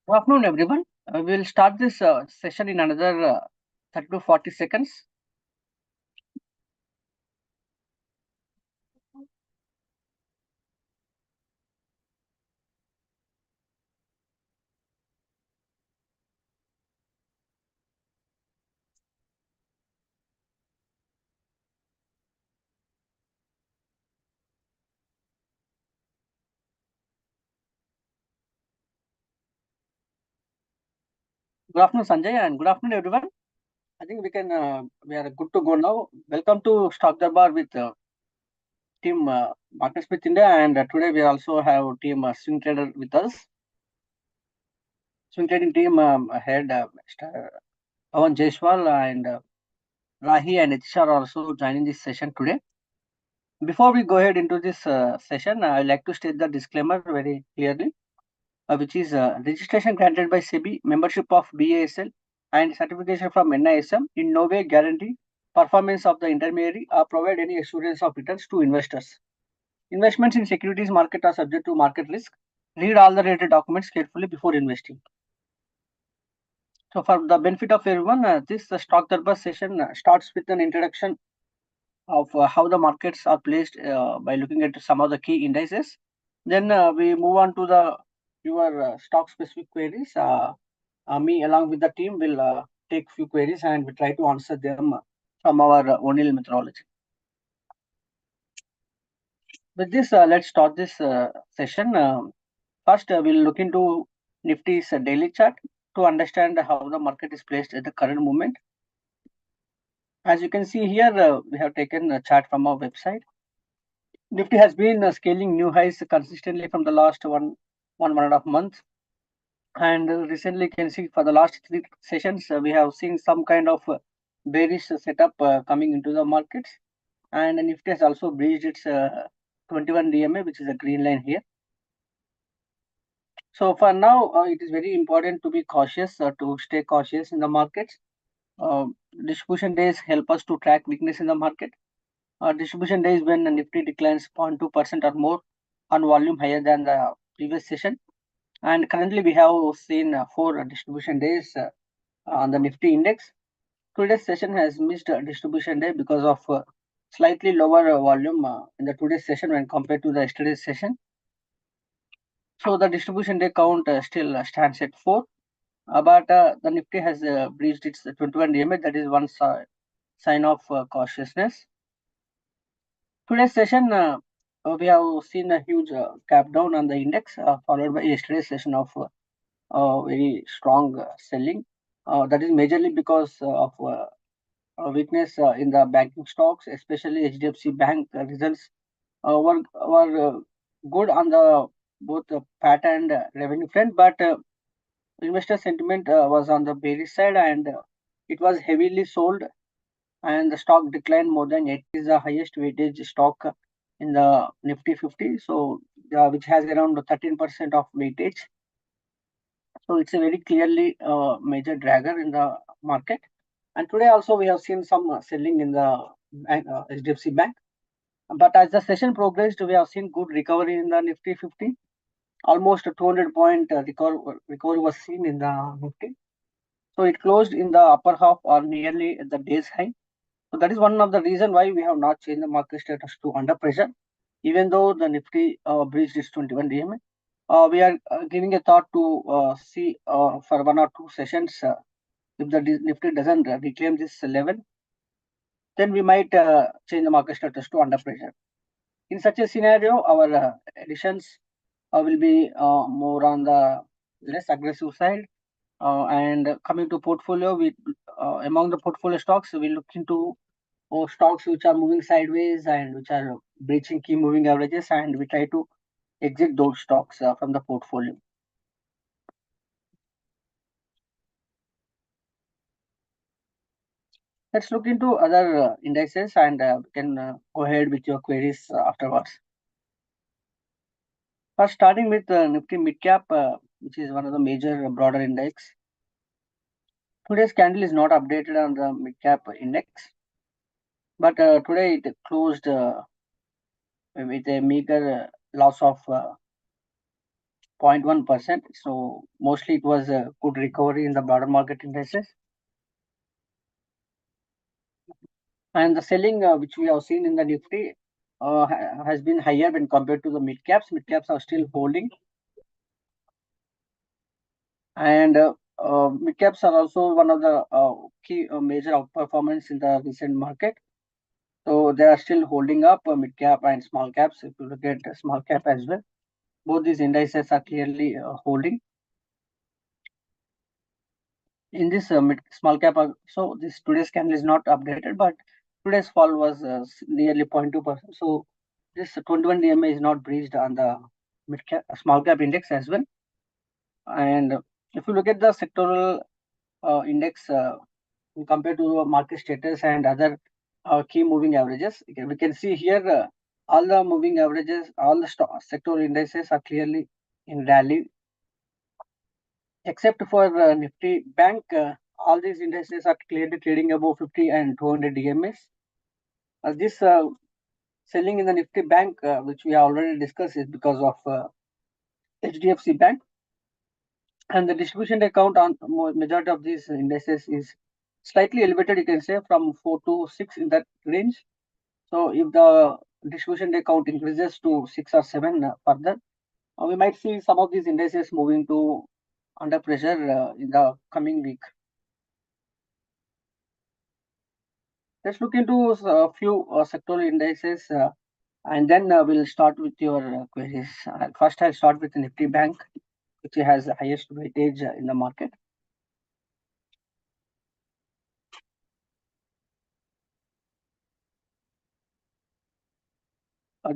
Good afternoon, everyone. We'll start this session in another 30 to 40 seconds. Good afternoon, Sanjay, and good afternoon, everyone. I think we are good to go now. Welcome to Stock Durbar with team MarketSmith India, and today we also have team Swing Trader with us. Swing Trading team head Mr. Pawan Jaiswal and Rahi and Etisha are also joining this session today. Before we go ahead into this session, I would like to state the disclaimer very clearly. Which is registration granted by SEBI, membership of BASL, and certification from NISM in no way guarantee performance of the intermediary or provide any assurance of returns to investors. Investments in securities market are subject to market risk. Read all the related documents carefully before investing. So, for the benefit of everyone, this stock Durbar session starts with an introduction of how the markets are placed by looking at some of the key indices. Then we move on to the your stock specific queries. Me along with the team will take few queries and we try to answer them from our O'Neill methodology. With this, let's start this session. First, we'll look into Nifty's daily chart to understand how the market is placed at the current moment. As you can see here, we have taken a chart from our website. Nifty has been scaling new highs consistently from the last one and a half months. And recently, you can see for the last three sessions, we have seen some kind of bearish setup coming into the markets. And Nifty has also breached its 21 DMA, which is a green line here. So for now, it is very important to be cautious, to stay cautious in the markets. Distribution days help us to track weakness in the market. Distribution days when Nifty declines 0.2% or more on volume higher than the previous session. And currently, we have seen 4 distribution days on the Nifty index. Today's session has missed distribution day because of slightly lower volume in the today's session when compared to the yesterday's session. So the distribution day count still stands at 4, but the Nifty has breached its 21 DMA. That is one sign of cautiousness. Today's session, we have seen a huge gap down on the index, followed by yesterday's session of very strong selling. That is majorly because of weakness in the banking stocks, especially HDFC Bank results were good on the both the PAT and revenue front, but investor sentiment was on the bearish side and it was heavily sold, and the stock declined more than 8. Is the highest weightage stock in the Nifty 50, so which has around 13% of weightage. So it's a very clearly major dragger in the market. And today also we have seen some selling in the HDFC Bank. But as the session progressed, we have seen good recovery in the Nifty 50. Almost a 200-point recovery was seen in the Nifty. So it closed in the upper half or nearly at the day's high. So that is one of the reason why we have not changed the market status to under pressure, even though the Nifty breached its 21 DMA. We are giving a thought to see for 1 or 2 sessions if the Nifty doesn't reclaim this level, then we might change the market status to under pressure. In such a scenario, our additions will be more on the less aggressive side. And coming to portfolio, we among the portfolio stocks, we look into stocks which are moving sideways and which are breaching key moving averages, and we try to exit those stocks from the portfolio. Let's look into other indices and we can go ahead with your queries afterwards. First, starting with Nifty Mid Cap, which is one of the major broader index. Today's candle is not updated on the Mid Cap index, but today it closed with a meager loss of 0.1%. So mostly it was a good recovery in the broader market indices. And the selling which we have seen in the Nifty has been higher when compared to the mid caps. Mid caps are still holding, and mid caps are also one of the key major outperformance in the recent market. So they are still holding up mid cap and small caps. If you look at small cap as well, both these indices are clearly holding. In this mid small cap, so this today's candle is not updated, but today's fall was nearly 0.2%. So this 21 DMA is not breached on the mid cap, small cap index as well. And if you look at the sectoral index compared to market status and other key moving averages, we can see here all the moving averages, all the sectoral indices are clearly in rally, except for Nifty Bank. All these indices are clearly trading above 50 and 200 DMAs. This selling in the Nifty Bank, which we have already discussed, is because of HDFC Bank. And the distribution day count on majority of these indices is slightly elevated, you can say, from 4 to 6 in that range. So if the distribution day count increases to 6 or 7 further, we might see some of these indices moving to under pressure in the coming week. Let's look into a few sectoral indices, and then we'll start with your queries. First, I'll start with Nifty Bank, which has the highest weightage in the market.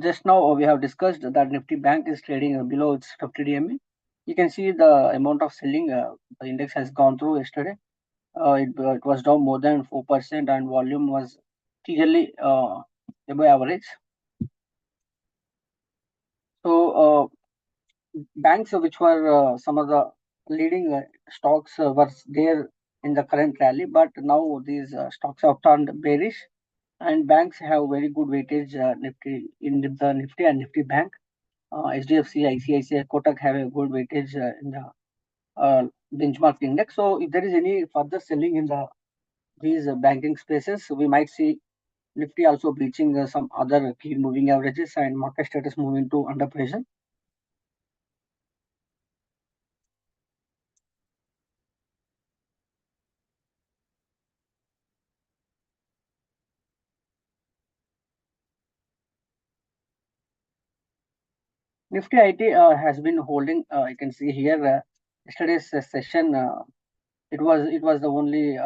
Just now we have discussed that Nifty Bank is trading below its 50 DMA. You can see the amount of selling the index has gone through yesterday. It was down more than 4%, and volume was clearly above average. So banks which were some of the leading stocks were there in the current rally, but now these stocks have turned bearish, and banks have very good weightage Nifty in the Nifty and Nifty Bank. HDFC, ICICI, Kotak have a good weightage in the benchmark index. So if there is any further selling in these banking spaces, we might see Nifty also breaching some other key moving averages and market status moving to under pressure. Nifty IT has been holding. You can see here yesterday's session. It was the only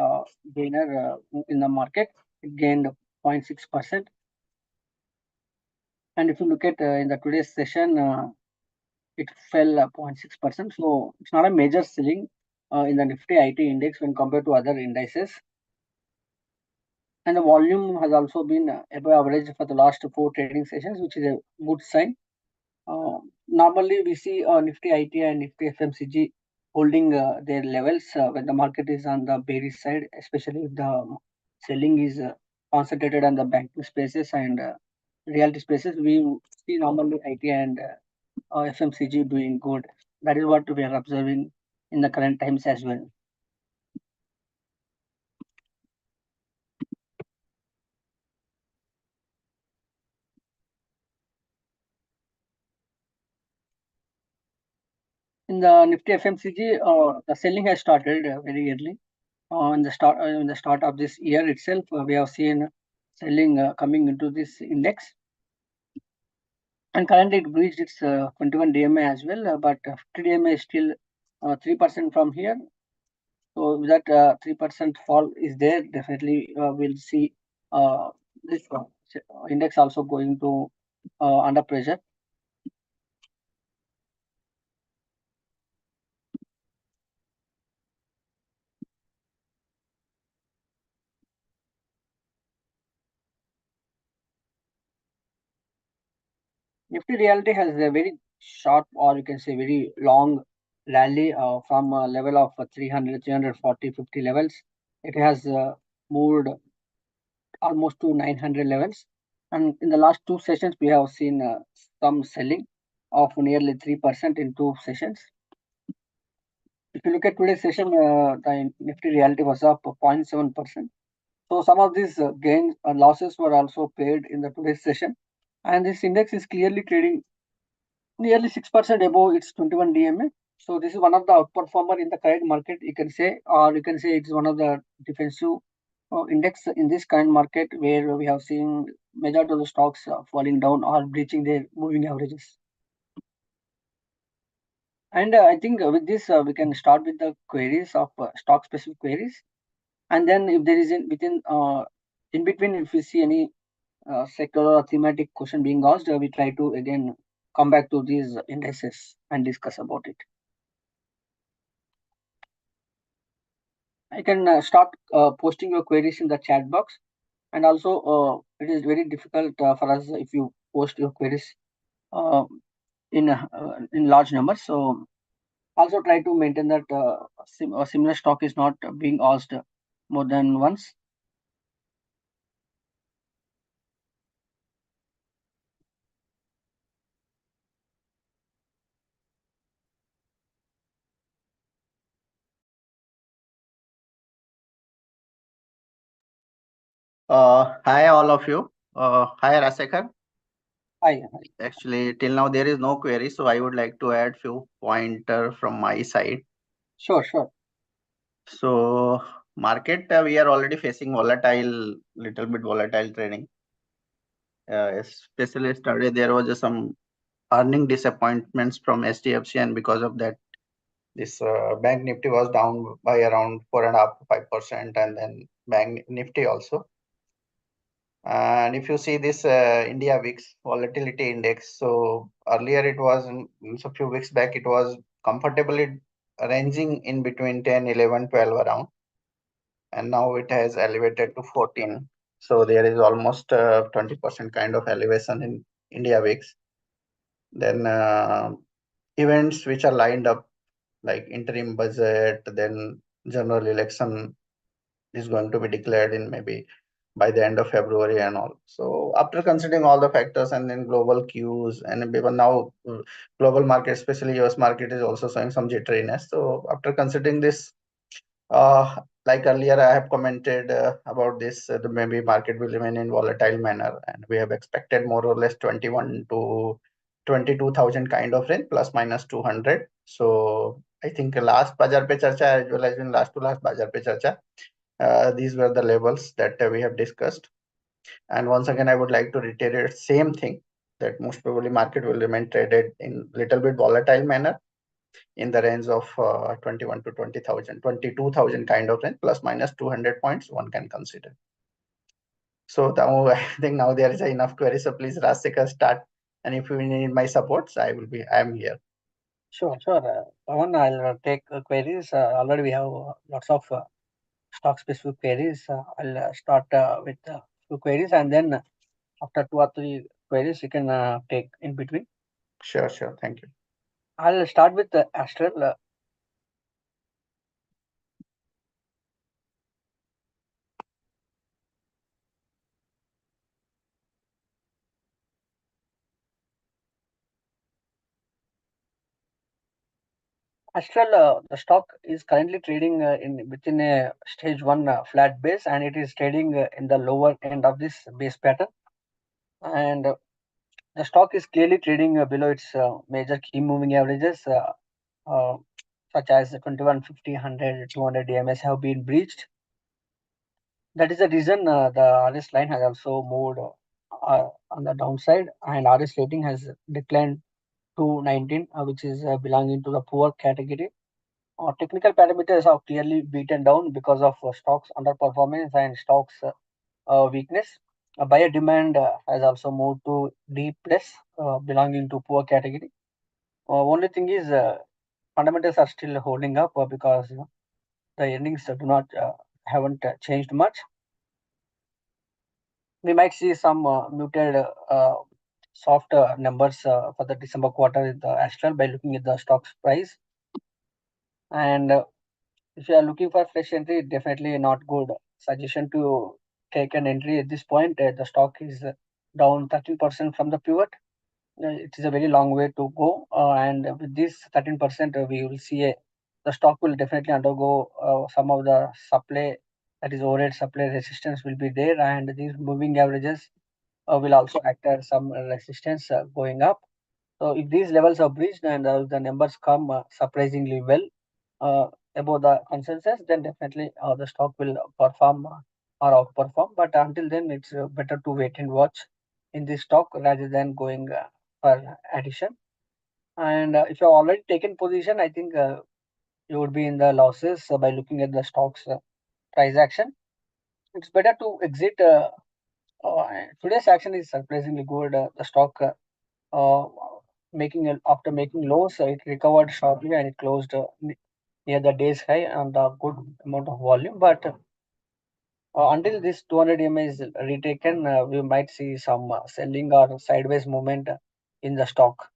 gainer in the market. It gained 0.6%. And if you look at in the today's session, it fell 0.6%. So it's not a major selling in the Nifty IT index when compared to other indices. And the volume has also been above average for the last 4 trading sessions, which is a good sign. Normally, we see Nifty IT and Nifty FMCG holding their levels when the market is on the bearish side, especially if the selling is concentrated on the banking spaces and realty spaces. We see normally IT and FMCG doing good. That is what we are observing in the current times as well. In the Nifty FMCG, the selling has started very early. In the start of this year itself, we have seen selling coming into this index, and currently it breached its 21 DMA as well, but 50 DMA is still 3% from here. So that 3% fall is there. Definitely, we'll see this index also going to under pressure. Nifty Realty has a very short, or you can say very long rally from a level of 300, 340, 50 levels. It has moved almost to 900 levels. And in the last 2 sessions, we have seen some selling. of nearly 3% in 2 sessions. If you look at today's session, the Nifty reality was up 0.7%. So some of these gains or losses were also paid in the today's session, and this index is clearly trading nearly 6% above its 21 DMA. So this is one of the outperformer in the current market, you can say, or you can say it's one of the defensive index in this current market where we have seen majority of the stocks falling down or breaching their moving averages. And I think with this we can start with the queries of stock specific queries, and then if there is within in between, if we see any secular or thematic question being asked, we try to again come back to these indices and discuss about it. I can start posting your queries in the chat box, and also it is very difficult for us if you post your queries uh, in large numbers. So also try to maintain that a similar stock is not being asked more than once. Hi, all of you. Hi, Rasekar. Hi. Actually, till now there is no query, so I would like to add few pointer from my side. Sure. So, market we are already facing little bit volatile trading. Especially yesterday there was some earning disappointments from SDFC, and because of that, this Bank Nifty was down by around 4.5 to 5%, and then Bank Nifty also. And if you see this India VIX volatility index, so earlier it was, a few weeks back, it was comfortably ranging in between 10, 11, 12 around. And now it has elevated to 14. So there is almost 20% kind of elevation in India VIX. Then events which are lined up like interim budget, then general election is going to be declared in maybe by the end of February and all. So after considering all the factors and then global cues, and even now global market, especially US market, is also showing some jitteriness. So after considering this, like earlier I have commented about this, the maybe market will remain in volatile manner, and we have expected more or less 21 to 22,000 kind of range, plus minus 200. So I think last Bajar Pe Charcha as well as in last to last Bajar Pe Charcha, these were the levels that we have discussed. And once again, I would like to reiterate same thing, that most probably market will remain traded in little bit volatile manner in the range of 21 to 20,000, 22,000 kind of range, plus minus 200 points one can consider. So now I think now there is enough queries. So please, Rasika, start. And if you need my supports, I am here. Sure. Pawan, I'll take queries. Already we have lots of stock specific queries. I'll start with few queries, and then after 2 or 3 queries, you can take in between. Sure. Thank you. I'll start with Astral. Astral, the stock is currently trading within a stage one flat base, and it is trading in the lower end of this base pattern. And the stock is clearly trading below its major key moving averages, uh, such as 21, 50, 100, 200 DMS have been breached. That is the reason the RS line has also moved on the downside, and RS rating has declined to 19, which is belonging to the poor category. Technical parameters are clearly beaten down because of stocks underperformance and stocks weakness. Buyer demand has also moved to D plus, belonging to poor category. Only thing is fundamentals are still holding up because the earnings do not haven't changed much. We might see some muted soft numbers for the December quarter in the Astral by looking at the stock's price. And if you are looking for fresh entry, definitely not good suggestion to take an entry at this point. The stock is down 13% from the pivot. it is a very long way to go, and with this 13%, we will see the stock will definitely undergo some of the supply, that is overhead supply resistance will be there, and these moving averages will also act as some resistance going up. So if these levels are breached and the numbers come surprisingly well uh, above the consensus, then definitely the stock will perform or outperform. But until then, it's better to wait and watch in this stock rather than going for addition. And if you've already taken position, I think you would be in the losses by looking at the stock's price action. It's better to exit. Today's action is surprisingly good. The stock uh, after making lows, it recovered sharply and it closed near the day's high and a good amount of volume. But until this 200 EMA is retaken, we might see some selling or sideways movement in the stock.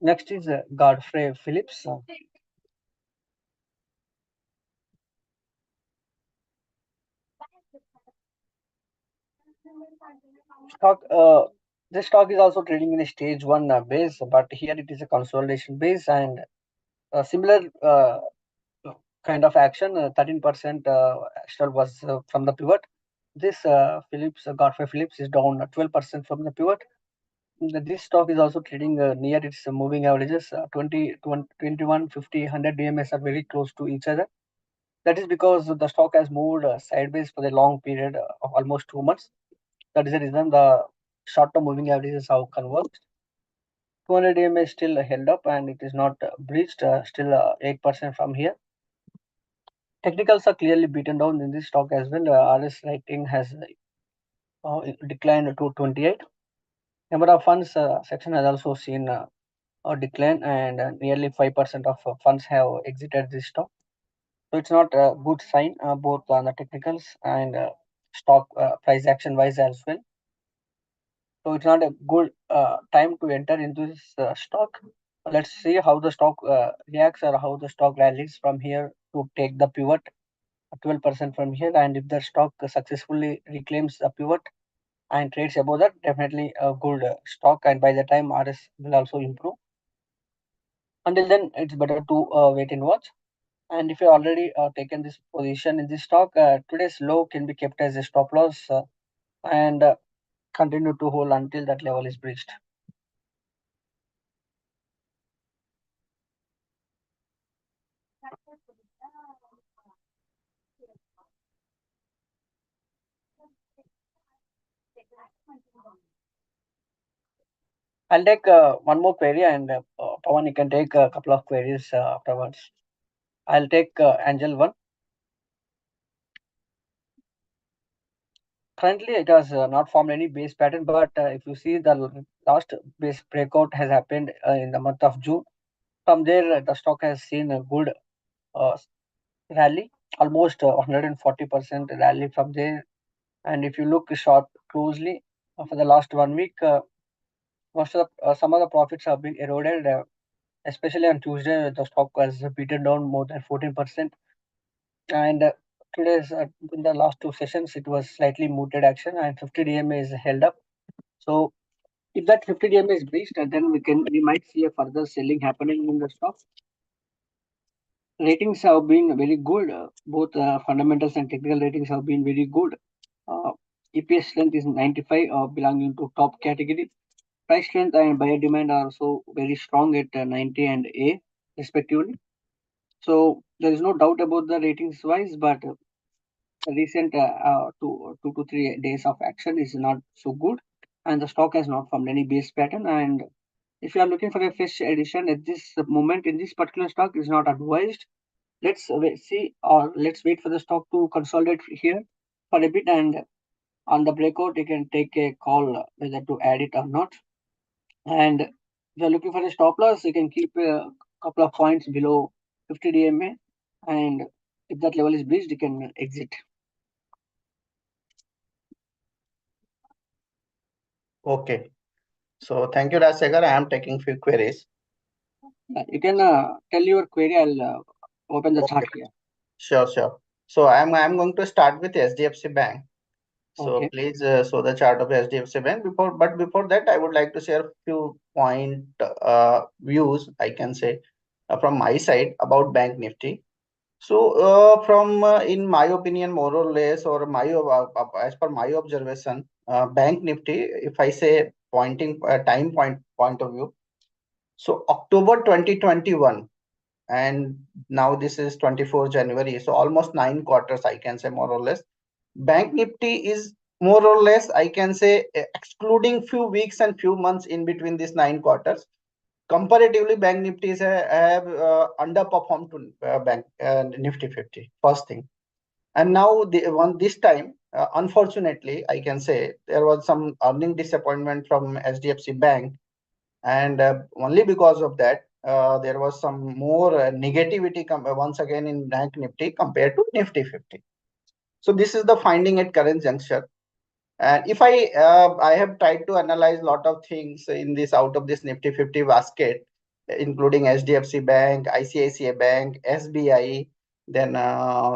Next is Godfrey Phillips. Stock. This stock is also trading in a stage one base, but here it is a consolidation base and a similar kind of action. 13% actual was from the pivot. This Phillips, Godfrey Phillips, is down 12% from the pivot. This stock is also trading near its moving averages. 21, 50, 100 DMS are very close to each other. That is because the stock has moved sideways for a long period of almost 2 months. That is the reason the short-term moving averages have converged. 200 EMA is still held up and it is not breached, still 8% from here. Technicals are clearly beaten down in this stock as well. RS rating has declined to 28. Number of funds section has also seen a decline, and nearly 5% of funds have exited this stock. So it's not a good sign, both on the technicals and stock price action wise as well. So it's not a good time to enter into this stock. Let's see how the stock reacts or how the stock rallies from here to take the pivot 12% from here. And if the stock successfully reclaims the pivot and trades above that, definitely a good stock. And by the time RS will also improve. Until then, it's better to wait and watch. And if you already taken this position in this stock, today's low can be kept as a stop loss and continue to hold until that level is breached. I'll take one more query, and Pawan, you can take a couple of queries afterwards. I'll take Angel one. Currently, it has not formed any base pattern, but if you see the last base breakout has happened in the month of June. From there, the stock has seen a good uh, rally, almost 140% rally from there. And if you look short closely for the last 1 week, some of the profits have been eroded, especially on Tuesday, the stock was beaten down more than 14%. And today's in the last two sessions, it was slightly mooted action, and 50 DMA is held up. So if that 50 DMA is breached, then we might see a further selling happening in the stock. Ratings have been very good. Both fundamentals and technical ratings have been very good. Uh, EPS strength is 95, belonging to top category. Price strength and buyer demand are also very strong at 90 and A respectively. So there is no doubt about the ratings wise, but recent 2 to 3 days of action is not so good, and the stock has not formed any base pattern. And if you are looking for a fresh addition at this moment in this particular stock, is not advised. See, or let's wait for the stock to consolidate here for a bit, and on the breakout, you can take a call whether to add it or not. And if you're looking for a stop loss, you can keep a couple of points below 50 DMA. And If that level is breached, you can exit. Okay. So thank you, Rajsekhar. I am taking few queries. You can tell your query. I'll open the chart Okay. here. Sure, sure. So I'm going to start with SDFC Bank. So Okay. please show the chart of SDFC Bank before that, I would like to share a few point views, I can say, from my side about Bank Nifty. So from in my opinion, more or less, or as per my observation, Bank Nifty, if I say pointing time point of view, so October 2021, and now this is 24 January, so almost 9 quarters, I can say, more or less. Bank Nifty is more or less, I can say, excluding few weeks and few months in between these 9 quarters. Comparatively, Bank Nifty have underperformed to Bank Nifty 50. First thing, and now this time, unfortunately, I can say there was some earning disappointment from SDFC Bank, and only because of that, there was some more negativity once again in Bank Nifty compared to Nifty 50. So this is the finding at current juncture. And if I have tried to analyze a lot of things in this out of this Nifty 50 basket, including HDFC Bank, ICICI Bank, SBI, then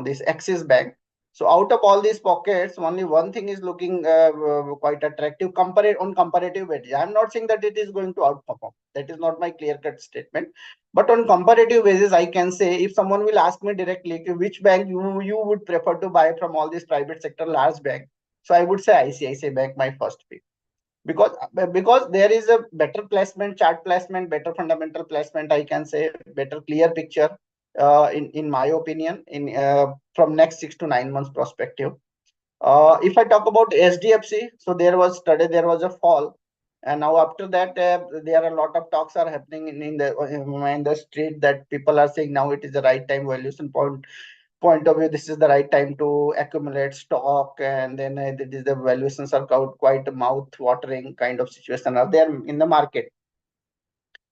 this Axis Bank. So out of all these pockets, only one thing is looking quite attractive on comparative basis. I'm not saying that it is going to outperform. That is not my clear-cut statement. But on comparative basis, I can say, if someone will ask me directly, okay, which bank you would prefer to buy from all these private sector large bank, so I would say ICICI Bank my first pick, because there is a better placement, chart placement, better fundamental placement. I can say better clear picture in my opinion in from next 6 to 9 months perspective. If I talk about SDFC, so there was a fall, and now after that there are a lot of talks are happening in the street that people are saying now it is the right time valuation point of view, this is the right time to accumulate stock, and then the valuations are quite mouth watering kind of situation are there in the market.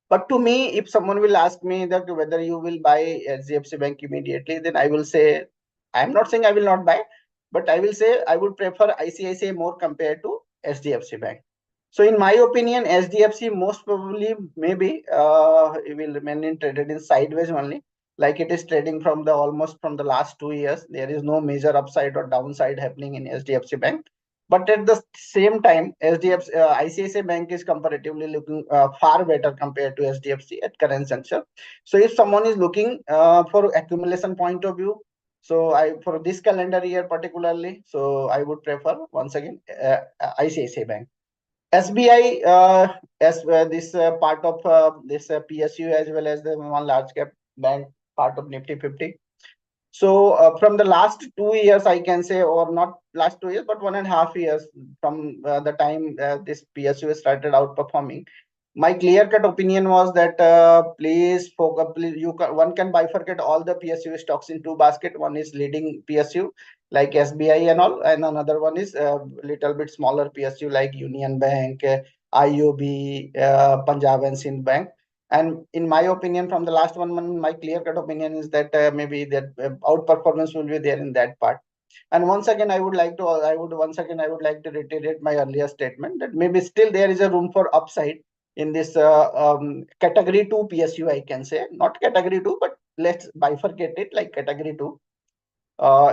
But to me, if someone will ask me that whether you will buy HDFC Bank immediately, then I will say, I'm not saying I will not buy, but I will say I would prefer ICICI more compared to HDFC Bank. So in my opinion, SDFC most probably maybe it will remain in traded in sideways only, like it is trading from the almost from the last 2 years. There is no major upside or downside happening in SDFC Bank. But at the same time, SDFC ICICI Bank is comparatively looking far better compared to SDFC at current juncture. So if someone is looking for accumulation point of view, so I for this calendar year particularly, so I would prefer once again ICICI Bank. SBI, as this part of this PSU, as well as the one large cap bank part of Nifty 50. So from the last 2 years, I can say, or not last 2 years, but 1.5 years from the time this PSU started outperforming, my clear cut opinion was that please focus. Please, one can bifurcate all the PSU stocks in two basket. One is leading PSU like SBI and all, and another one is a little bit smaller PSU like Union Bank, IOB, Punjab and Sindh Bank. And in my opinion, from the last 1 month, my clear cut opinion is that maybe that outperformance will be there in that part. And once again, I would like to reiterate my earlier statement that maybe still there is a room for upside in this category 2 PSU, I can say, not category 2, but let's bifurcate it like category 2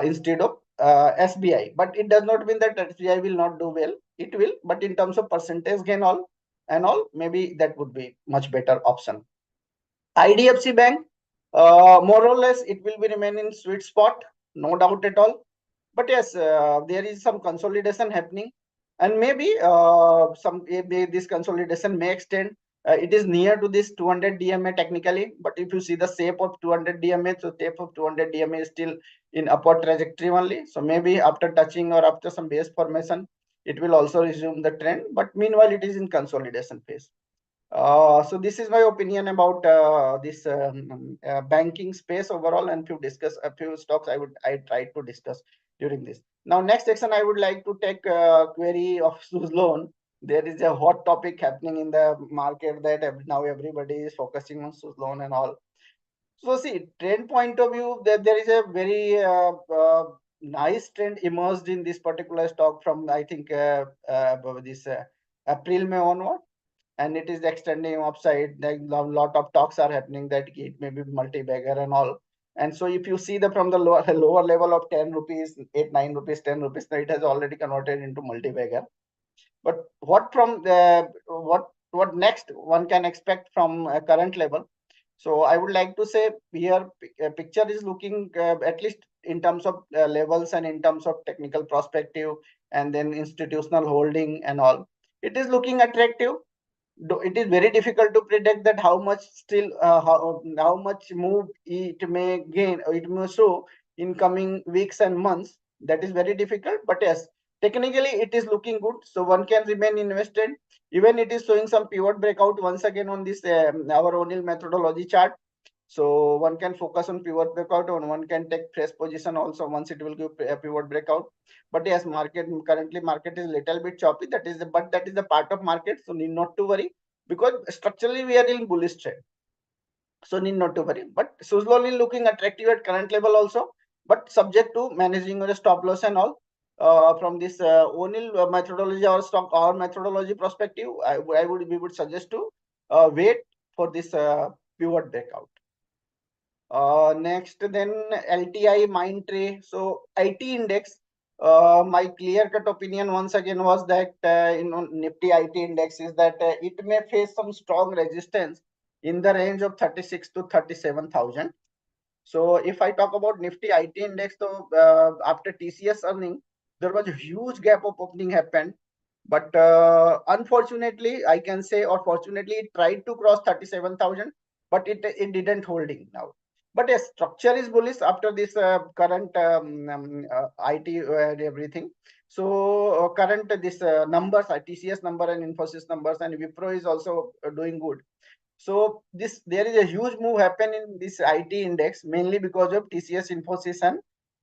instead of SBI. But it does not mean that SBI will not do well. It will, but in terms of percentage gain all, maybe that would be much better option. IDFC Bank, more or less, it will be remain in sweet spot, no doubt at all. But yes, there is some consolidation happening, and maybe this consolidation may extend. It is near to this 200 DMA technically, but if you see the shape of 200 DMA, so shape of 200 DMA is still in upward trajectory only. So maybe after touching or after some base formation, it will also resume the trend. But meanwhile, it is in consolidation phase. So this is my opinion about this banking space overall, and discuss a few stocks I tried to discuss during this. Now next section I would like to take query of Suzlon. There is a hot topic happening in the market that now everybody is focusing on Suzlon and all. So see, trend point of view, there is a very nice trend emerged in this particular stock from I think this April May onward, and it is extending upside. Like a lot of talks are happening that it may be multi-bagger and all. And so if you see the from the lower, lower level of 10 rupees, 8, 9 rupees, 10 rupees, now it has already converted into multi-bagger. But what from the what next one can expect from current level? So I would like to say here picture is looking at least in terms of levels and in terms of technical perspective and then institutional holding and all. It is looking attractive. It is very difficult to predict that how much still how much move it may gain or it may show in coming weeks and months. That is very difficult, but yes, technically it is looking good, so one can remain invested. Even it is showing some pivot breakout once again on this our O'Neill methodology chart. So one can focus on pivot breakout and one can take fresh position also once it will give a pivot breakout. But yes, currently market is little bit choppy. That is the part of market, so need not to worry, because structurally we are in bullish trend. So need not to worry. But so slowly looking attractive at current level also, but subject to managing the stop loss and all. From this O'Neill methodology or stock or methodology perspective, we would suggest to wait for this pivot breakout. Next, then LTI Mindtree. So IT index. My clear-cut opinion once again was that Nifty IT index is that it may face some strong resistance in the range of 36 to 37,000. So if I talk about Nifty IT index, so after TCS earning, there was a huge gap of opening happened. But unfortunately, I can say, or fortunately, it tried to cross 37,000, but it didn't holding now. But yes, structure is bullish after this current IT and everything. So current this numbers, TCS number and Infosys numbers, and Wipro is also doing good. So this there is a huge move happen in this IT index mainly because of TCS, Infosys,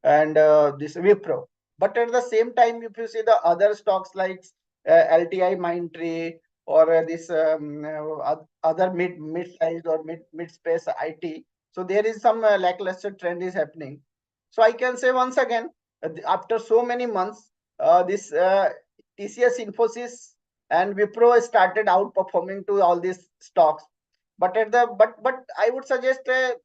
and this Wipro. But at the same time, if you see the other stocks like LTI Mindtree or this other mid size or mid space IT, so there is some lackluster trend is happening. So I can say once again, after so many months, this TCS, Infosys, and Wipro started outperforming to all these stocks. But I would suggest at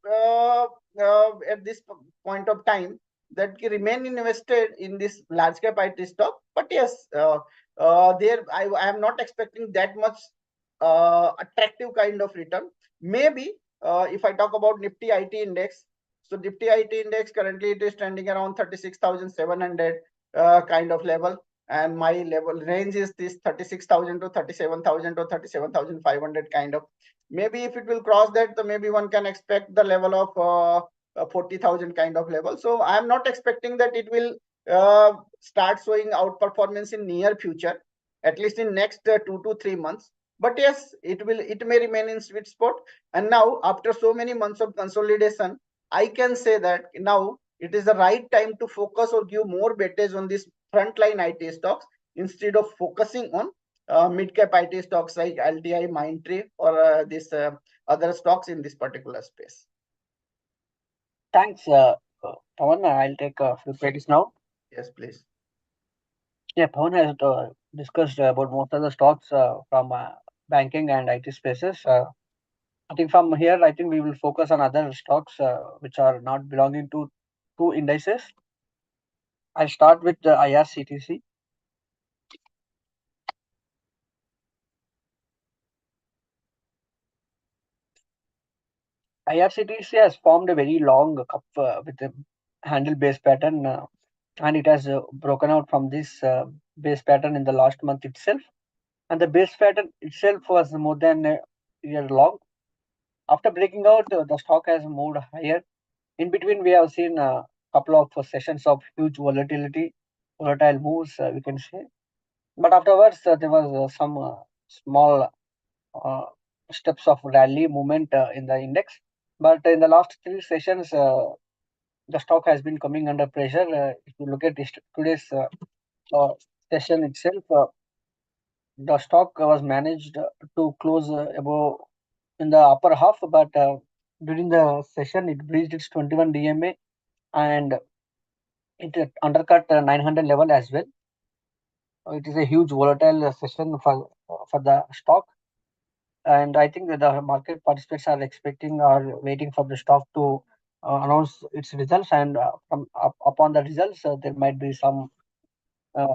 this point of time that you remain invested in this large cap IT stock. But yes, there I am not expecting that much attractive kind of return. Maybe if I talk about Nifty IT index, so Nifty IT index currently it is trending around 36,700 kind of level, and my level range is this 36,000 to 37,000 to 37,500 kind of. Maybe if it will cross that, so maybe one can expect the level of 40,000 kind of level. So I am not expecting that it will start showing outperformance in near future, at least in next 2 to 3 months. But yes, it may remain in sweet spot. And now after so many months of consolidation, I can say that now it is the right time to focus or give more weightage on this frontline IT stocks instead of focusing on mid cap IT stocks like LTI, Mindtree, or this other stocks in this particular space. Thanks, Pawan. I'll take a few credits now. Yes, please. Yeah, Pawan has discussed about most of the stocks from banking and IT spaces. I think from here, I think we will focus on other stocks which are not belonging to two indices. I'll start with the IRCTC. IRCTC has formed a very long cup with a handle base pattern, and it has broken out from this base pattern in the last month itself. And the base pattern itself was more than a year long. After breaking out, the stock has moved higher. In between, we have seen a couple of sessions of huge volatility, volatile moves, we can say. But afterwards, there was some small uh, steps of rally movement in the index. But in the last three sessions, the stock has been coming under pressure. If you look at today's uh, session itself, the stock was managed to close above in the upper half, but During the session, it breached its 21 DMA and it undercut 900 level as well. It is a huge volatile session for the stock, and I think that the market participants are expecting or waiting for the stock to announce its results, and upon the results, there might be some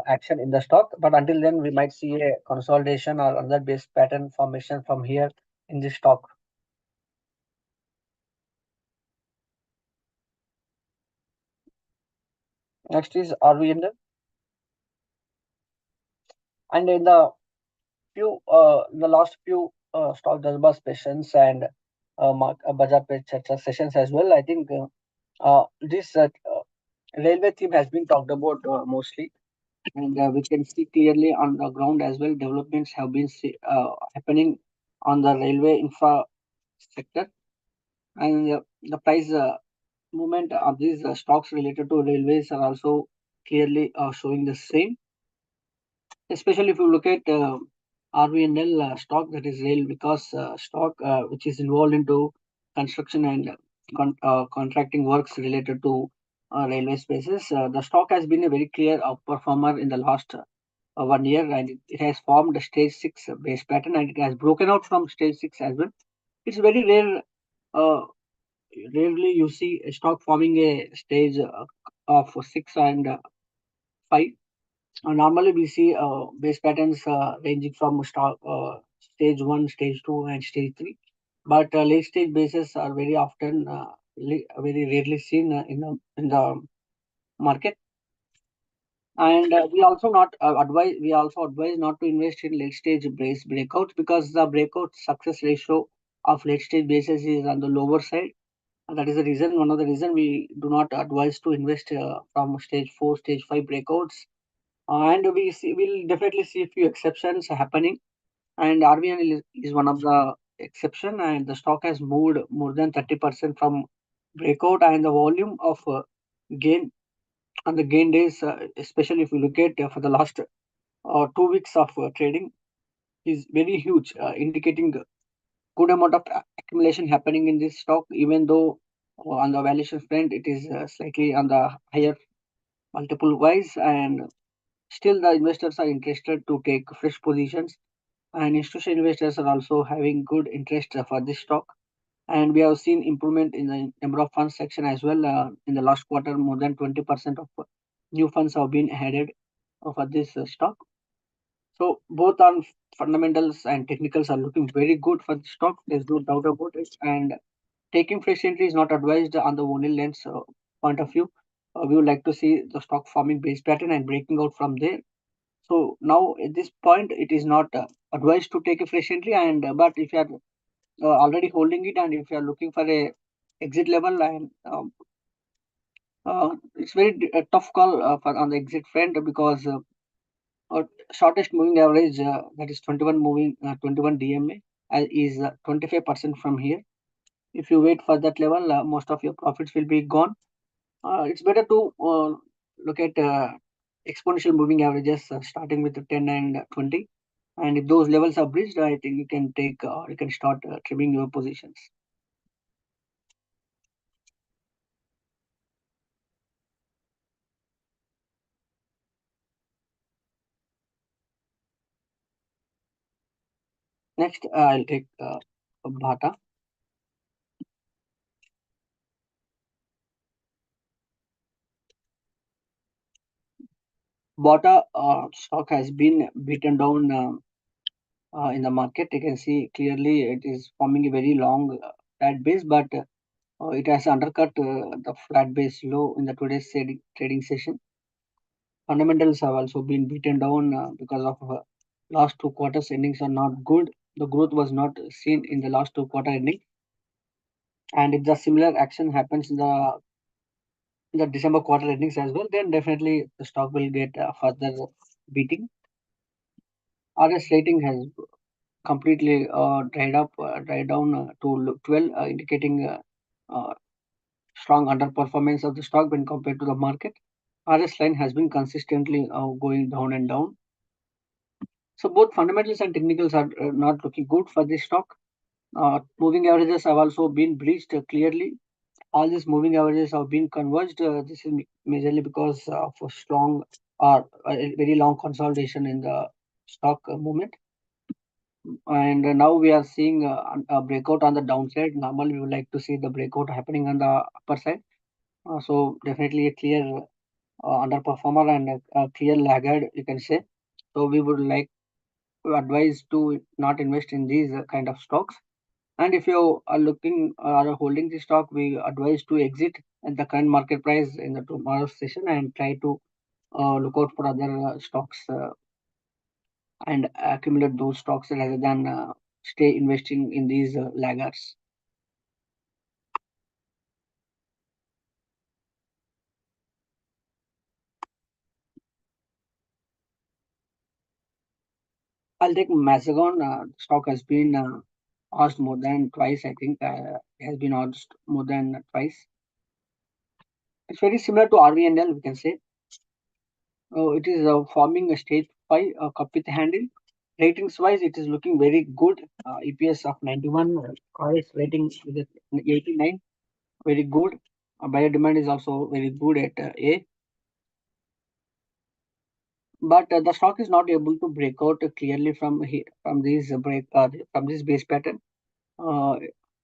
action in the stock. But until then, we might see a consolidation or another base pattern formation from here in this stock. Next is RVNL, and in the last few stock Durbar sessions and Bazaar Pe Charcha sessions as well, I think this railway theme has been talked about mostly, and we can see clearly on the ground as well. Developments have been happening on the railway infra sector, and the price movement of these stocks related to railways are also clearly showing the same. Especially if you look at RVNL stock, that is rail because stock which is involved into construction and contracting works related to railway spaces. The stock has been a very clear outperformer in the last 1 year, and it has formed a stage 6 base pattern, and it has broken out from stage 6 as well. It's very rare. Uh, Rarely you see a stock forming a stage of 6 and 5. Normally, we see base patterns ranging from stage 1, stage 2, and stage 3. But late stage bases are very often, very rarely seen in the market. And we also advise not to invest in late stage base breakouts because the breakout success ratio of late stage bases is on the lower side. And that is the reason, one of the reason we do not advise to invest from stage 4, stage 5 breakouts. And we'll definitely see a few exceptions happening. And RBN is one of the exception, and the stock has moved more than 30% from breakout, and the volume of gain on the gain days, especially if you look at for the last 2 weeks of trading, is very huge, indicating good amount of accumulation happening in this stock, even though on the valuation front it is slightly on the higher multiple wise, and still the investors are interested to take fresh positions, and institutional investors are also having good interest for this stock. And we have seen improvement in the number of funds section as well. In the last quarter, more than 20% of new funds have been added for this stock. So both on fundamentals and technicals are looking very good for the stock. There's no doubt about it. And taking fresh entry is not advised on the only lens point of view. We would like to see the stock forming base pattern and breaking out from there. So now at this point, it is not advised to take a fresh entry. And but if you are already holding it, and if you are looking for a exit level, and it's very tough call for on the exit front because shortest moving average that is 21 DMA is 25% from here. If you wait for that level, most of your profits will be gone. It's better to look at exponential moving averages starting with the 10 and 20. And if those levels are breached, I think you can you can start trimming your positions. Next, I'll take Bata. Bata stock has been beaten down in the market. You can see clearly it is forming a very long flat base, but it has undercut the flat base low in the today's trading session. Fundamentals have also been beaten down because of last 2 quarters endings are not good. The growth was not seen in the last 2 quarter ending, and if the similar action happens in the December quarter endings as well, then definitely the stock will get further beating. RS rating has completely dried down to 12, indicating strong underperformance of the stock when compared to the market. RS line has been consistently going down and down. So both fundamentals and technicals are not looking good for this stock. Moving averages have also been breached clearly. All these moving averages have been converged. This is majorly because of a strong or a very long consolidation in the stock movement. And now we are seeing a breakout on the downside. Normally, we would like to see the breakout happening on the upper side. So definitely a clear underperformer and a clear laggard, you can say. So we would like to advise to not invest in these kind of stocks. And if you are looking or holding the stock, we advise to exit at the current market price in the tomorrow's session and try to look out for other stocks and accumulate those stocks rather than stay investing in these laggards. I'll take Mazagon. Stock has been asked more than twice. I think it has been asked more than twice. It's very similar to RVNL, we can say. It is forming a stage 5 cup with handle. Ratings wise, it is looking very good. EPS of 91, RS rating with 89, very good. Buyer demand is also very good at A. But the stock is not able to break out clearly from from these from this base pattern. Uh,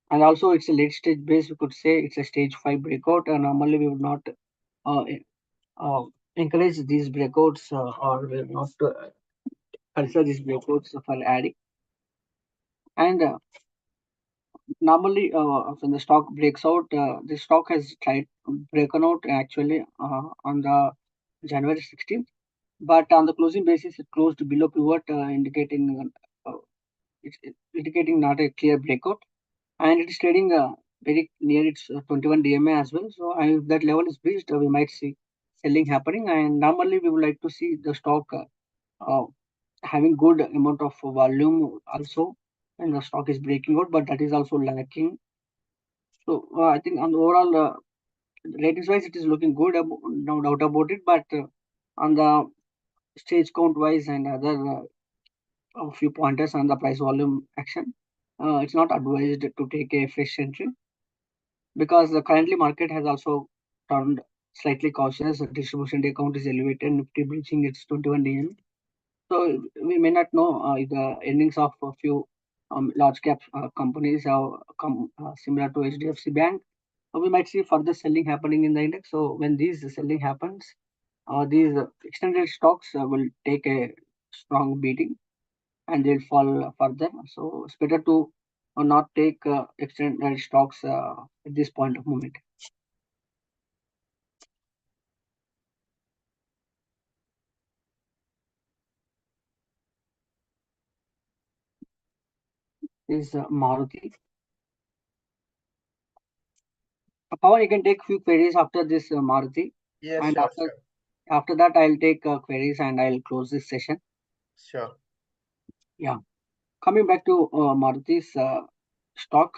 and also, it's a late stage base. We could say it's a stage 5 breakout. And normally, we would not uh, uh, encourage these breakouts or we will not consider these breakouts for adding. And normally, when the stock breaks out, the stock has tried broken out actually on the January 16th. But on the closing basis, it closed below pivot, indicating not a clear breakout. And it is trading very near its 21 DMA as well. So if that level is breached, we might see selling happening. And normally, we would like to see the stock uh, having good amount of volume also, and the stock is breaking out, but that is also lacking. So I think on the overall ratings wise, it is looking good, no doubt about it. But on the stage count wise and other a few pointers on the price volume action, it's not advised to take a fresh entry because the currently market has also turned slightly cautious. The distribution day count is elevated, Nifty breaching its 21 DM. So we may not know if the earnings of a few large cap companies have come similar to HDFC Bank. We might see further selling happening in the index. So when these selling happens, these extended stocks will take a strong beating and they'll fall further. So it's better to not take extended stocks at this point of moment. Is Maruti. Pawan, you can take few queries after this Maruti, Yes, and sure, sure, after that I'll take queries and I'll close this session. sure. Yeah, coming back to Maruti's stock,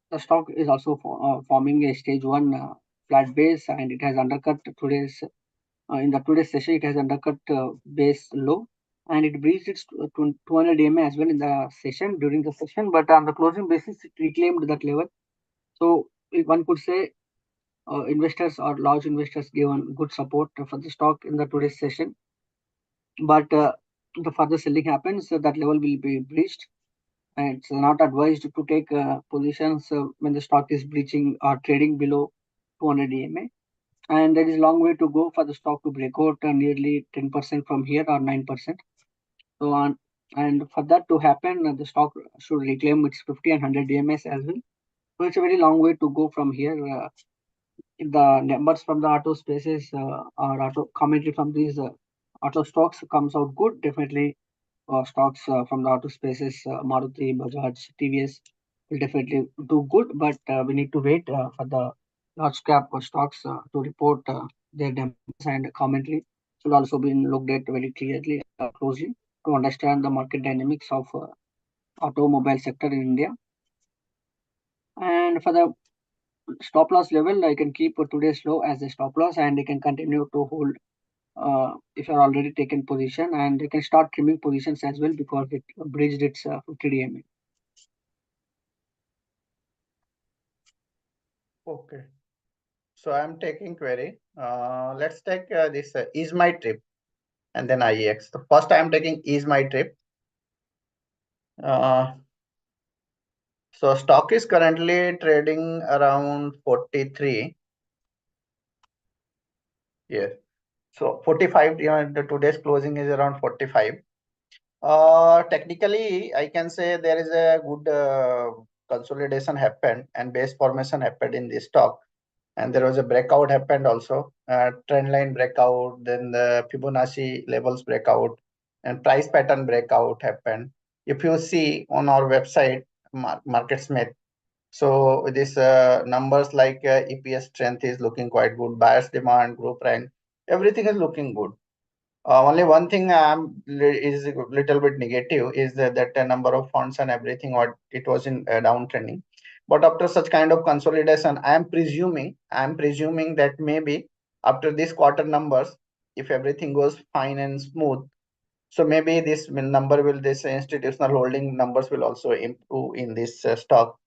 the stock is also forming a stage 1 flat base, and it has undercut today's in the today's session. It has undercut base low, and it breached its 200 EMA as well in the session during the session. But on the closing basis, it reclaimed that level. So if one could say investors or large investors given good support for the stock in the today's session. But the further selling happens, that level will be breached. And it's not advised to take positions when the stock is breaching or trading below 200 EMA. And there is a long way to go for the stock to break out nearly 10% from here or 9%. So on, and for that to happen, the stock should reclaim its 50 and 100 DMS as well. So it's a very long way to go from here. If the numbers from the auto spaces or auto commentary from these auto stocks comes out good, definitely stocks from the auto spaces, Maruti, Bajaj, TVS will definitely do good. But we need to wait for the large cap stocks to report their numbers, and commentary should also be looked at very clearly, closely to understand the market dynamics of automobile sector in India. And for the stop loss level, I can keep today's low as a stop loss, and I can continue to hold if you're already taken position, and you can start trimming positions as well because it breached its 50 DMA. Okay. So I'm taking query. Let's take this is my trip and then IEX. The first I'm taking is my trip. Uh, so stock is currently trading around 43. Yes. So 45, the today's closing is around 45. Technically, I can say there is a good consolidation happened and base formation happened in this stock. And there was a breakout happened also, trend line breakout, then the Fibonacci levels breakout, and price pattern breakout happened. If you see on our website, MarketSmith, so this numbers like EPS strength is looking quite good, buyers demand, group rank, everything is looking good. Only one thing is a little bit negative is that the number of funds and everything what it was in downtrending. But after such kind of consolidation, I am presuming that maybe after this quarter numbers, if everything goes fine and smooth, so maybe this institutional holding numbers will also improve in this stock.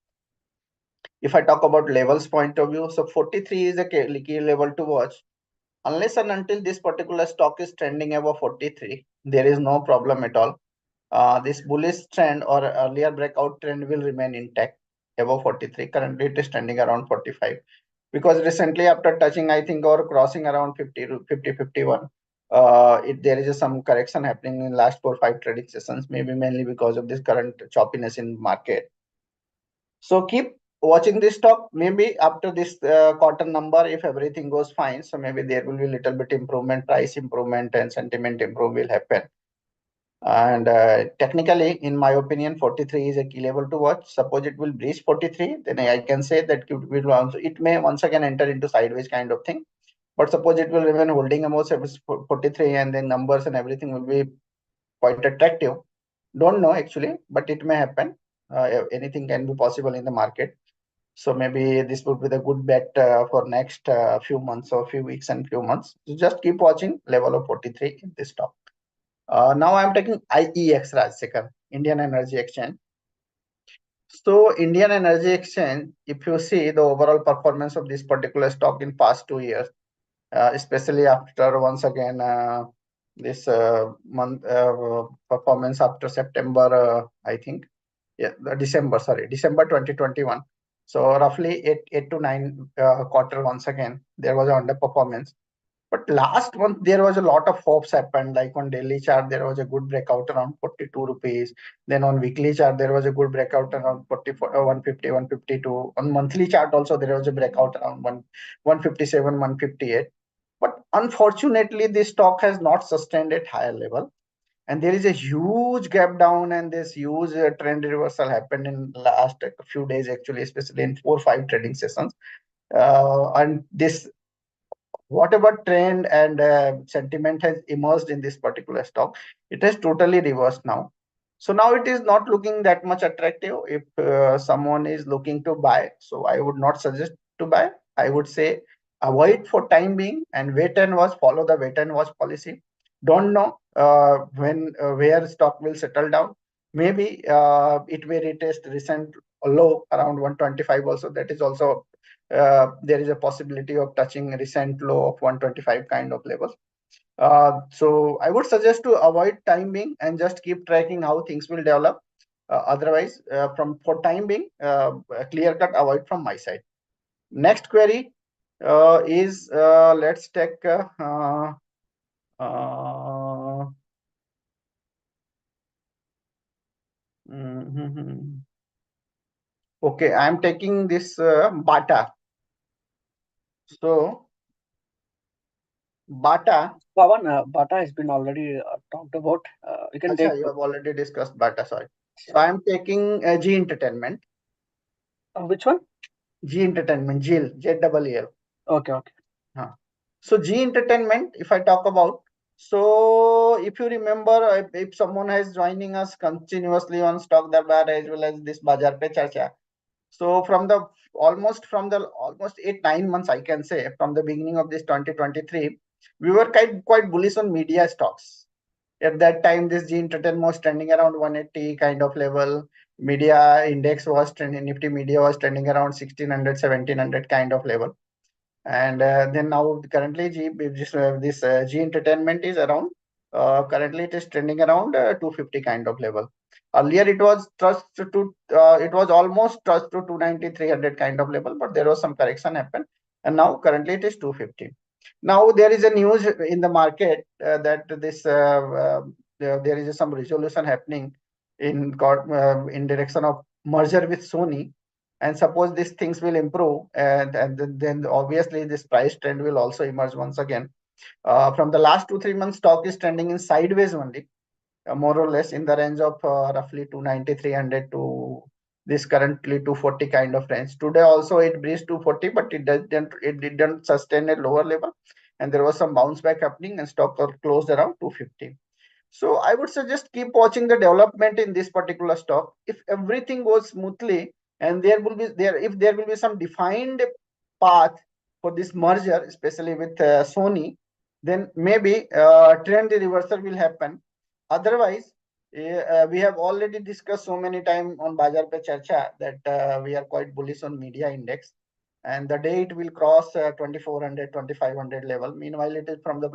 If I talk about levels point of view, so 43 is a key level to watch. Unless and until this particular stock is trending above 43, there is no problem at all. This bullish trend or earlier breakout trend will remain intact above 43. Currently, it is trending around 45. Because recently, after touching, I think, or crossing around 51, there is some correction happening in last 4 5 trading sessions, maybe mainly because of this current choppiness in market. So keep watching this stock. Maybe after this quarter number, if everything goes fine, so maybe there will be little bit improvement, price improvement, and sentiment improve will happen. And technically, in my opinion, 43 is a key level to watch. Suppose it will breach 43, then I can say that it may once again enter into sideways kind of thing. But suppose it will remain holding about 43 and then numbers and everything will be quite attractive. Don't know actually, but it may happen. Anything can be possible in the market. So maybe this would be the good bet for next few months or few weeks and few months. So just keep watching level of 43 in this stock. Now I'm taking IEX Rajsekhar, Indian Energy Exchange. So Indian Energy Exchange, if you see the overall performance of this particular stock in past 2 years, especially after once again this month performance after September, I think, yeah, December 2021. So roughly eight to nine quarter once again there was an underperformance. But last month there was a lot of hopes happened. Like on daily chart there was a good breakout around 42 rupees. Then on weekly chart there was a good breakout around 44, 150, 152. On monthly chart also there was a breakout around 157, 158. But unfortunately, this stock has not sustained at higher level. And there is a huge gap down and this huge trend reversal happened in last few days, actually, especially in 4 5 trading sessions. And this whatever trend and sentiment has emerged in this particular stock, it has totally reversed now. So now it is not looking that much attractive. If someone is looking to buy, so I would not suggest to buy. I would say avoid for time being and wait and watch, follow the wait and watch policy. Don't know when where stock will settle down. Maybe it may retest recent low around 125 also. That is also there is a possibility of touching a recent low of 125 kind of levels. So I would suggest to avoid time being and just keep tracking how things will develop. Otherwise, from for time being, clear cut avoid from my side. Next query is let's take uh, mhm. Okay, I'm taking this Bata. So Bata. Pawan, Bata has been already talked about. You can take Acha, you have already discussed Bata. Sorry. So I'm taking G Entertainment. which one? G Entertainment, JEL, JEEL. Okay, okay. Huh. So G Entertainment, if I talk about, so if you remember, if someone is joining us continuously on Stock Darbar as well as this Bajar Pe Charcha, so from the almost 8 9 months, I can say from the beginning of this 2023. we were quite bullish on media stocks. At that time, this G Entertainment was trending around 180 kind of level. Media index was trending, Nifty Media was trending around 1600, 1700 kind of level. And then now currently this G Entertainment is around, currently it is trending around 250 kind of level. Earlier it was it was almost trust to 290, 300 kind of level, but there was some correction happen. And now currently it is 250. Now there is a news in the market that there is some resolution happening in court in direction of merger with Sony, and suppose these things will improve, and then obviously this price trend will also emerge once again. From the last 2-3 months, stock is trending in sideways only, more or less in the range of roughly 290, 300 to this currently 240 kind of range. Today also it breached 240, but it didn't sustain a lower level, and there was some bounce back happening, and stock closed around 250. So I would suggest keep watching the development in this particular stock. If everything goes smoothly, and if there will be some defined path for this merger, especially with Sony, then maybe trend reversal will happen. Otherwise, we have already discussed so many times on Bajar Pe Charcha that we are quite bullish on media index. And the day it will cross 2400, 2500 level. Meanwhile, it is from the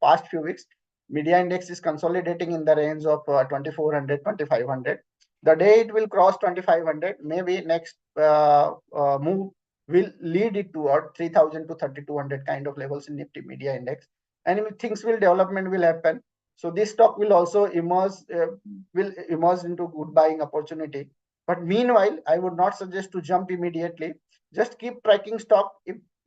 past few weeks, media index is consolidating in the range of 2400, 2500. The day it will cross 2500, maybe next move will lead it toward 3000 to 3200 kind of levels in Nifty media index. And if things development will happen, so this stock will also will emerge into good buying opportunity. But meanwhile, I would not suggest to jump immediately. Just keep tracking stock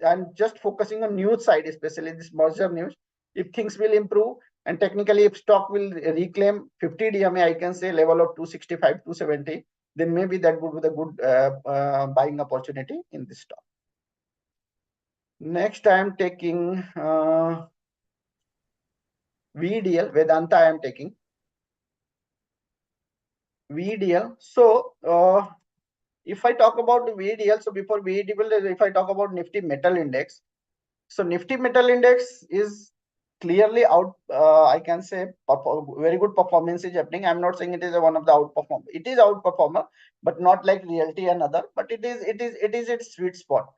and just focusing on news side, especially this merger news. If things will improve, and technically if stock will reclaim 50 DMA, I can say level of 265, 270, then maybe that would be the good buying opportunity in this stock. Next, I am taking VDL, Vedanta I am taking. VDL. So if I talk about VDL, so before VDL, if I talk about Nifty Metal Index, so Nifty Metal Index is clearly out. I can say very good performance is happening. I'm not saying it is one of the outperform. It is outperformer, but not like Realty and other. But it is its sweet spot.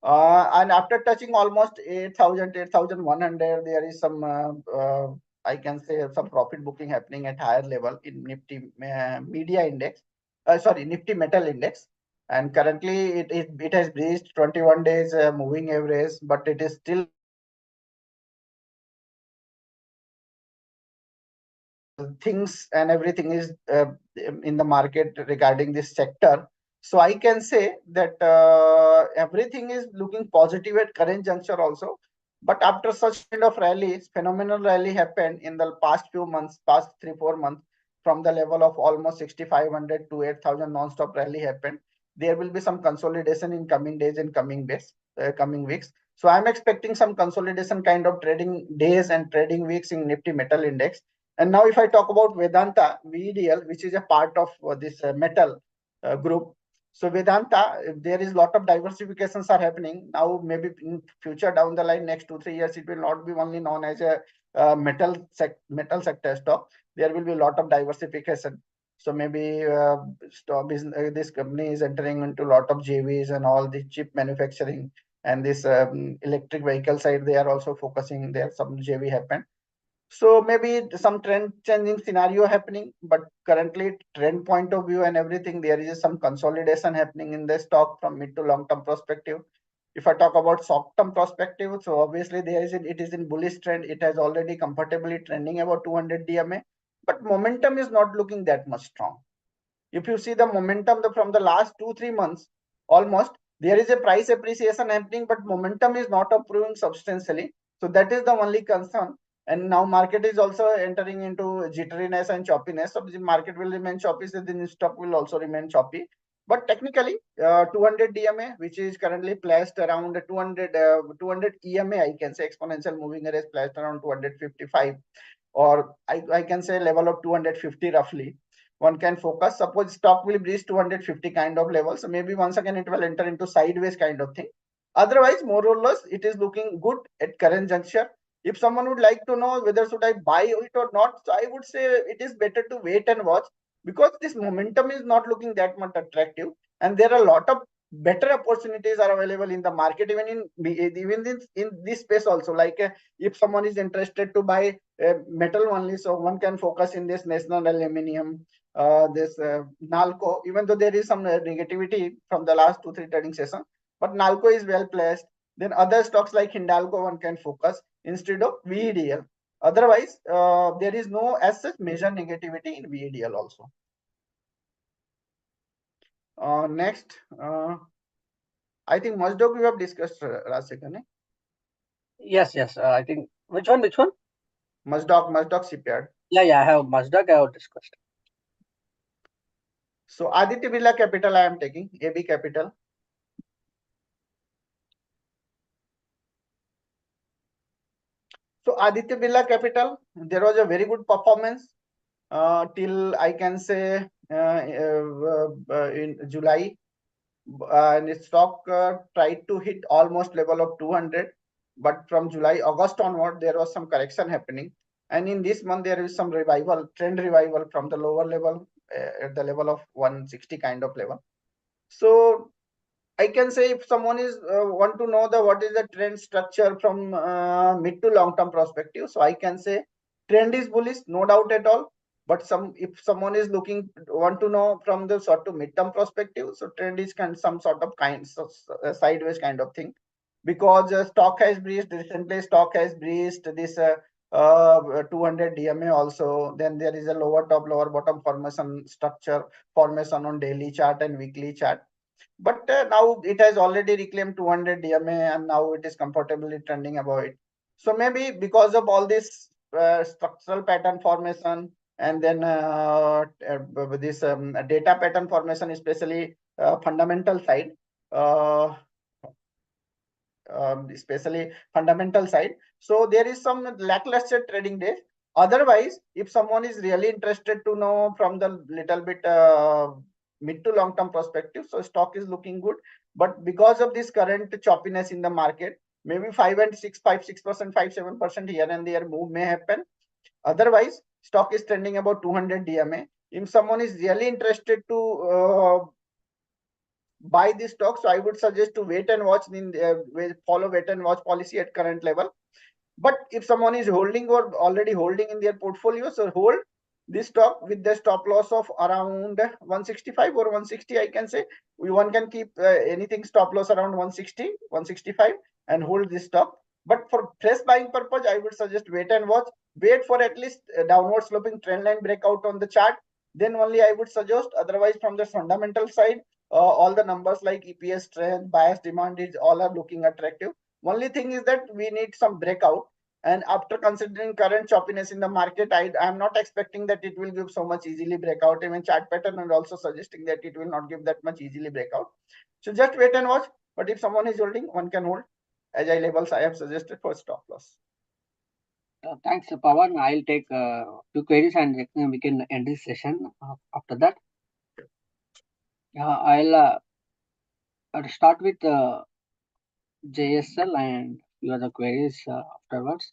And after touching almost 8,000, 8,100, there is some, I can say, some profit booking happening at higher level in Nifty Media Index, sorry, Nifty Metal Index. And currently it has breached 21 days moving average, but it is still things and everything is in the market regarding this sector. So I can say that everything is looking positive at current juncture also. But after such kind of rallies, phenomenal rally happened in the past few months, past 3-4 months, from the level of almost 6,500 to 8,000 non-stop rally happened. There will be some consolidation in coming days and coming weeks. So I'm expecting some consolidation kind of trading days and trading weeks in Nifty Metal Index. And now if I talk about Vedanta, VDL, which is a part of this metal group. So Vedanta, there is a lot of diversifications are happening. Now maybe in future down the line, next 2-3 years, it will not be only known as a metal sector stock. There will be a lot of diversification. So maybe this company is entering into a lot of JVs and all the chip manufacturing and this electric vehicle side. They are also focusing there. Some JV happen. So maybe some trend changing scenario happening, but currently trend point of view and everything, there is some consolidation happening in the stock from mid to long term perspective. If I talk about short term perspective, so obviously it is in bullish trend. It has already comfortably trending about 200 DMA, but momentum is not looking that much strong. If you see the momentum from the last 2-3 months, almost there is a price appreciation happening, but momentum is not improving substantially. So that is the only concern. And now market is also entering into jitteriness and choppiness. So the market will remain choppy, so the stock will also remain choppy. But technically, 200 DMA, which is currently placed around 200 EMA, I can say exponential moving average placed around 255, or I can say level of 250 roughly. One can focus. Suppose stock will breach 250 kind of level, so maybe once again it will enter into sideways kind of thing. Otherwise, more or less, it is looking good at current juncture. If someone would like to know whether should I buy it or not, so I would say it is better to wait and watch, because this momentum is not looking that much attractive, and there are a lot of better opportunities are available in the market, even in this space also. Like if someone is interested to buy metal only, so one can focus in this National Aluminium, this Nalco, even though there is some negativity from the last 2-3 trading session, but Nalco is well placed. Then other stocks like Hindalco one can focus instead of VEDL. Otherwise, there is no as such major negativity in VEDL also. Next, I think Mozdok we have discussed last second. Yes, yes. I think which one? Which one? Mozdok shipyard. Yeah. I have Mazda. I have discussed. So Aditya Birla Capital I am taking, AB Capital. So Aditya Birla Capital, there was a very good performance till I can say in July, and its stock tried to hit almost level of 200, but from July August onward there was some correction happening, and in this month there is some trend revival from the lower level at the level of 160 kind of level. So I can say if someone is want to know the what is the trend structure from mid to long term perspective, so I can say trend is bullish, no doubt at all. But if someone is looking want to know from the short to mid term perspective, so trend is some sort of sideways kind of thing, because stock has breached recently. Stock has breached this 200 DMA also. Then there is a lower top, lower bottom formation structure formation on daily chart and weekly chart, but now it has already reclaimed 200 DMA and now it is comfortably trending above it. So maybe because of all this structural pattern formation, and then this data pattern formation, especially fundamental side, uh, especially fundamental side. So there is some lackluster trading days. Otherwise, if someone is really interested to know from the little bit mid to long term perspective, so stock is looking good. But because of this current choppiness in the market, maybe 5%, 5-7% here and there move may happen. Otherwise, stock is trending about 200 DMA. If someone is really interested to buy this stock, so I would suggest to wait and watch, follow wait and watch policy at current level. But if someone is holding or already holding in their portfolio, so hold this stock with the stop loss of around 165 or 160, I can say. One can keep anything stop loss around 160, 165 and hold this stock. But for fresh buying purpose, I would suggest wait and watch. Wait for at least a downward sloping trend line breakout on the chart. Then only I would suggest. Otherwise, from the fundamental side, all the numbers like EPS strength, bias demand is all are looking attractive. Only thing is that we need some breakout. And after considering current choppiness in the market, I am not expecting that it will give so much easily breakout. Even chart pattern and also suggesting that it will not give that much easily breakout. So just wait and watch. But if someone is holding, one can hold. Agile levels I have suggested for stop loss. Thanks, Pawan. I'll take two queries and we can end this session after that. I'll start with JSL and few other queries afterwards.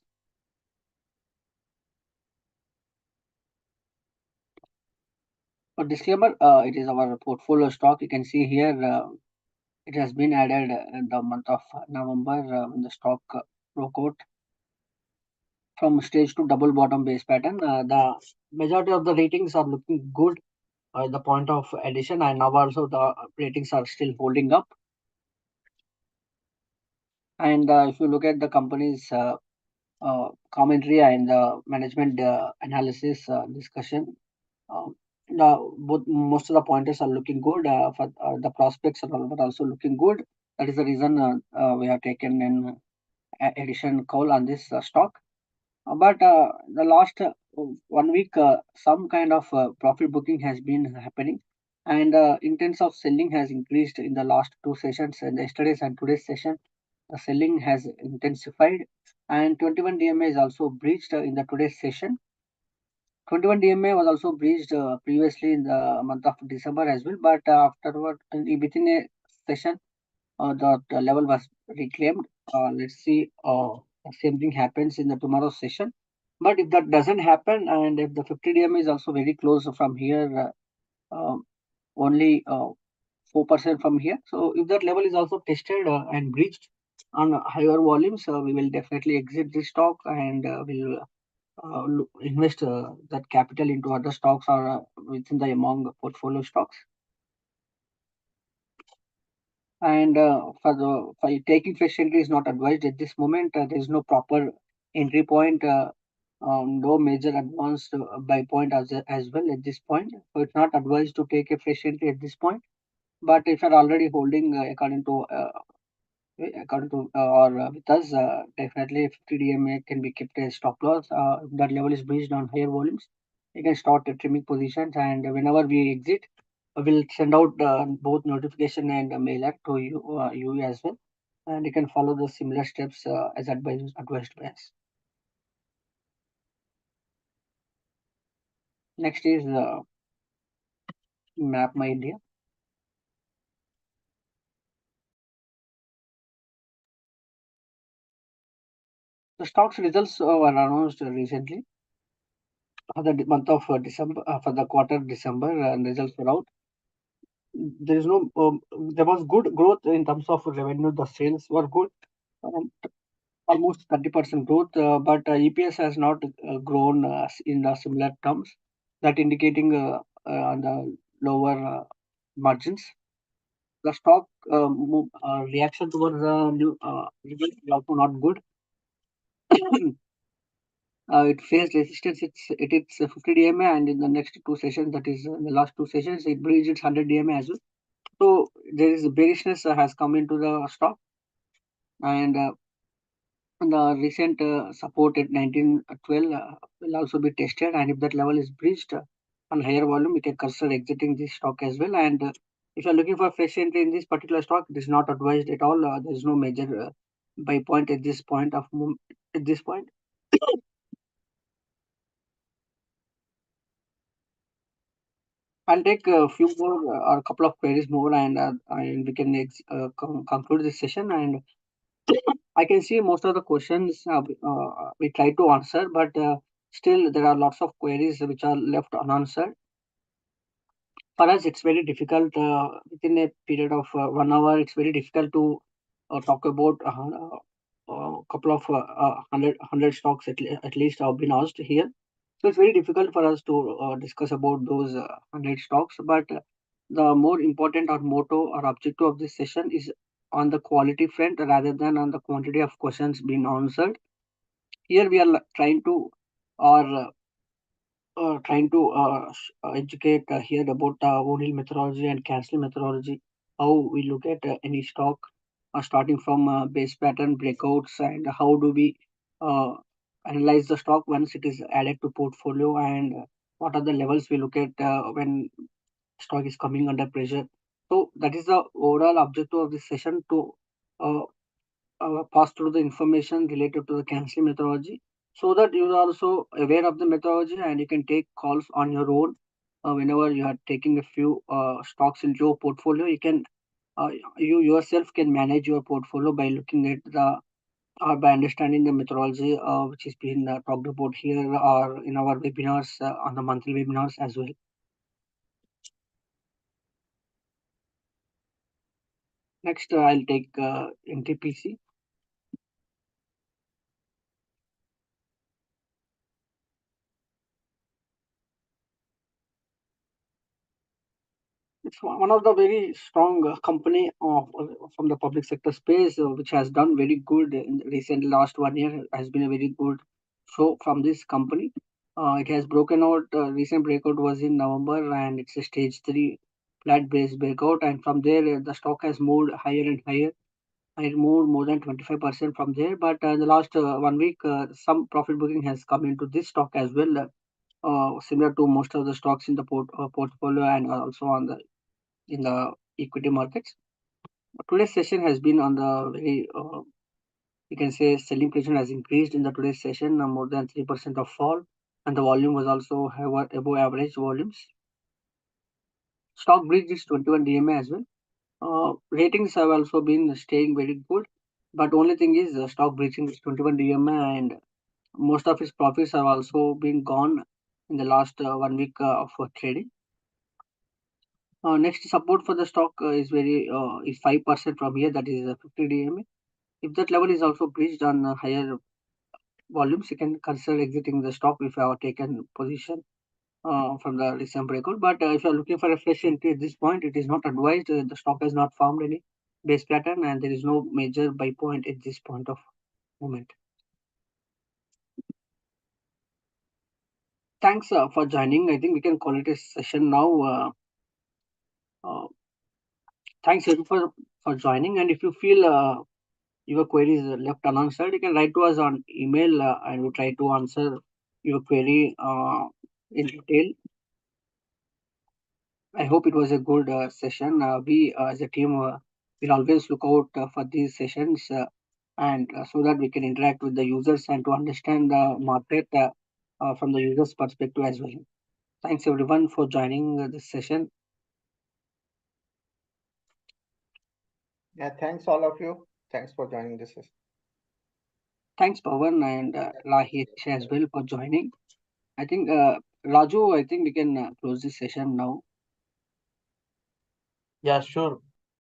For disclaimer, it is our portfolio stock. You can see here it has been added in the month of November when the stock broke out from stage to double bottom base pattern. The majority of the ratings are looking good at the point of addition, and now also the ratings are still holding up. And if you look at the company's commentary and management analysis discussion, most of the pointers are looking good. For the prospects are also looking good. That is the reason we have taken an addition call on this stock. But the last 1 week, some kind of profit booking has been happening, and intents of selling has increased in the last two sessions. In yesterday's and today's session, the selling has intensified, and 21 DMA is also breached in the today's session. 21 DMA was also breached previously in the month of December as well, but afterward, within a session, the level was reclaimed. Let's see. the same thing happens in the tomorrow's session. But if that doesn't happen, and if the 50 DM is also very close from here, only 4% from here. So if that level is also tested and breached on higher volumes, we will definitely exit this stock and will invest that capital into other stocks or within the among portfolio stocks. And for taking fresh entry is not advised at this moment. There is no proper entry point, no major advanced buy point as well at this point. So it's not advised to take a fresh entry at this point. But if you're already holding according to or with us, definitely 50 DMA can be kept as stop loss. If that level is based on higher volumes, you can start trimming positions, and whenever we exit, we'll send out both notification and mailer to you as well, and you can follow the similar steps as advised by us. Next is Map My India. The stocks results were announced recently for the month of December, for the quarter December, and results were out. There is no, there was good growth in terms of revenue. The sales were good, um, almost 30% growth, but EPS has not grown in the similar terms, that indicating on the lower margins. The stock reaction towards the new results is also not good. It faced resistance. It's 50 DMA, and in the next two sessions, that is the last two sessions, it breached its 100 DMA as well. So there is bearishness has come into the stock, and the recent support at 1912 will also be tested, and if that level is breached on higher volume, we can consider exiting this stock as well. And if you're looking for fresh entry in this particular stock, it is not advised at all. There is no major buy point at this point at this point. I'll take a few more or a couple of queries more, and we can conclude this session. And I can see most of the questions we try to answer, but still there are lots of queries which are left unanswered. For us, it's very difficult within a period of 1 hour. It's very difficult to talk about a couple of 100 stocks at least have been asked here. So it's very difficult for us to discuss about those 100 stocks. But the more important or motto or objective of this session is on the quality front rather than on the quantity of questions being answered. Here we are trying to or educate here about O'Neill methodology and Cancel methodology, how we look at any stock, starting from base pattern breakouts, and how do we uh, analyze the stock once it is added to portfolio, and what are the levels we look at when stock is coming under pressure. So that is the overall objective of this session, to uh, pass through the information related to the canceling methodology, so that you are also aware of the methodology and you can take calls on your own whenever you are taking a few stocks into your portfolio. Uh, you yourself can manage your portfolio by looking at the or by understanding the methodology which is being talked about here or in our webinars, on the monthly webinars as well. Next, I'll take NTPC. It's one of the very strong company from the public sector space, which has done very good in the recent last 1 year. Has been a very good show from this company. It has broken out. Recent breakout was in November, and it's a stage three flat base breakout. And from there, the stock has moved higher and higher. And it moved more than 25% from there. But the last 1 week, some profit booking has come into this stock as well. Similar to most of the stocks in the portfolio, and also on the in the equity markets. Today's session has been on the very, you can say, selling pressure has increased in the today's session, more than 3% of fall, and the volume was also above average volumes. Stock bridge is 21 DMA as well. Ratings have also been staying very good. But only thing is the stock breaching this 21 DMA, and most of its profits have also been gone in the last 1 week of trading. Next support for the stock is 5% from here, that is 50 DMA. If that level is also breached on higher volumes, you can consider exiting the stock if you have taken position from the recent breakout. But if you are looking for a fresh entry at this point, it is not advised. The stock has not formed any base pattern, and there is no major buy point at this point of moment. Thanks for joining. I think we can call it a session now. Thanks everyone for joining. And if you feel your query is left unanswered, you can write to us on email, and we'll try to answer your query in detail. I hope it was a good session. We as a team will always look out for these sessions, and so that we can interact with the users and to understand the market from the users' perspective as well. Thanks everyone for joining this session. Yeah, thanks all of you. Thanks for joining this session. Thanks Pawan and Lahi as well for joining. I think Raju, I think we can close this session now. Yeah, sure.